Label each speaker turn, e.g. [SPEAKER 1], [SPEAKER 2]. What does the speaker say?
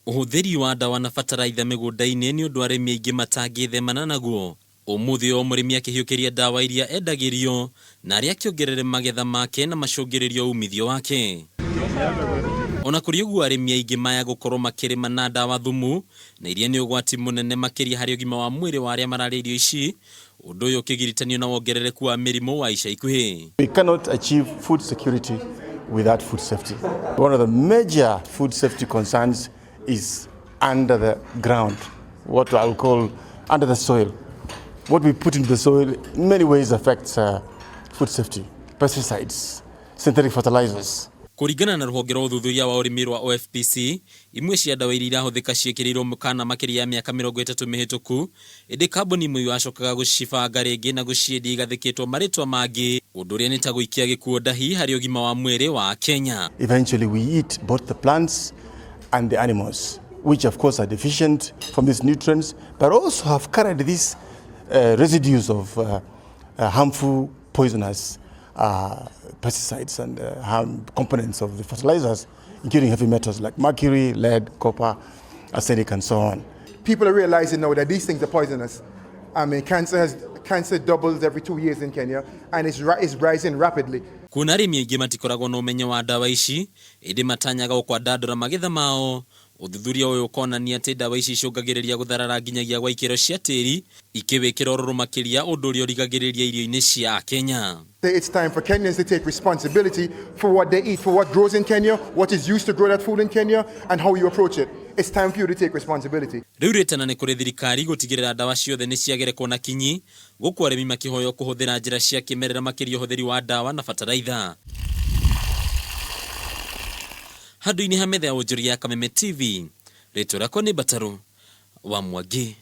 [SPEAKER 1] Ũhũthĩri wa ndawa na bataraitha mĩgũnda-inĩ nĩ ũndũ arĩmi aingĩ matangĩthemana naguo. Ũmũthĩ o mũrĩmi akĩhiũkĩria ndawa iria endagĩrio na arĩa akĩongerere magetha make na macũngĩrĩrio umithio wake. Ona kũrĩ ũguo arĩmi aingĩ maya gũkorwo makĩrĩma na ndawa thumu na iria nĩ ũgwati mũnene makĩria harĩ ũgima wa mwĩrĩ wa arĩa mararĩa irio ici, ũndũ ũyũ ũkĩgiritanio na wongerereku wa mĩrimũ wa ica ikuhĩ.
[SPEAKER 2] We cannot achieve food security without food safety. One of the major food safety concerns is under the ground, what I'll call under the soil. What we put into the soil in many ways affects food safety. Pesticides, synthetic fertilizers.
[SPEAKER 1] Kũringana na rũhonge rwa ũthuthuria wa ũrĩmi rwa OFPC, imwe cia ndawa iria irahũthĩka ciĩkĩrĩirwo mũkana makĩria ya mĩaka 30 mĩhĩtũku, ĩndĩ kambuni imwe yacokaga gũcibanga rĩngĩ na gũciendia igathĩkĩtwo marĩtwa mangĩ, ũndũ ũrĩa nĩ ta gũikia gĩkuo ndahi harĩ ũgima wa mwĩrĩ wa Kenya.
[SPEAKER 2] Eventually we eat both the plants and the animals, which of course are deficient from these nutrients, but also have carried these residues of harmful poisonous pesticides and components of the fertilizers, including heavy metals like mercury, lead, copper, arsenic, and so on.
[SPEAKER 3] People are realizing now that these things are poisonous. I mean, cancer doubles every 2 years in Kenya, and it's rising rapidly.
[SPEAKER 1] Kuna arĩmi aingĩ matikoragwo na ũmenyo wa ndawa ici, ĩndĩ matanyaga kwandandũra magetha mao. Ũthuthuria ũyũ ũkonania atĩ ndawa ici icũngagĩrĩria gũtharara nginyagia gwa ikĩro cia tĩri, ikĩwĩkĩra ũrũrũ makĩria, ũndũ ũrĩa ũrigagĩrĩria irio-inĩ cia Kenya.
[SPEAKER 3] It's time for Kenyans to take responsibility for what they eat, for what grows in Kenya, what is used to grow that food in Kenya, and how you approach it. It's time for you to take responsibility.
[SPEAKER 1] Rĩu rĩtana nĩ kũrĩ thirikari gũtigĩrĩra ndawa ciothe nĩ ciagerekwo na kinyi, gũkũ arĩmi makĩhoywo kũhũthĩra njĩra cia kĩmerera makĩria ũhũthĩri wa ndawa na bataraitha. Handũ-inĩ ha metha ya wonjoria ya Kameme TV, rĩtwa rĩakwa nĩ Bataru wa Mwangi.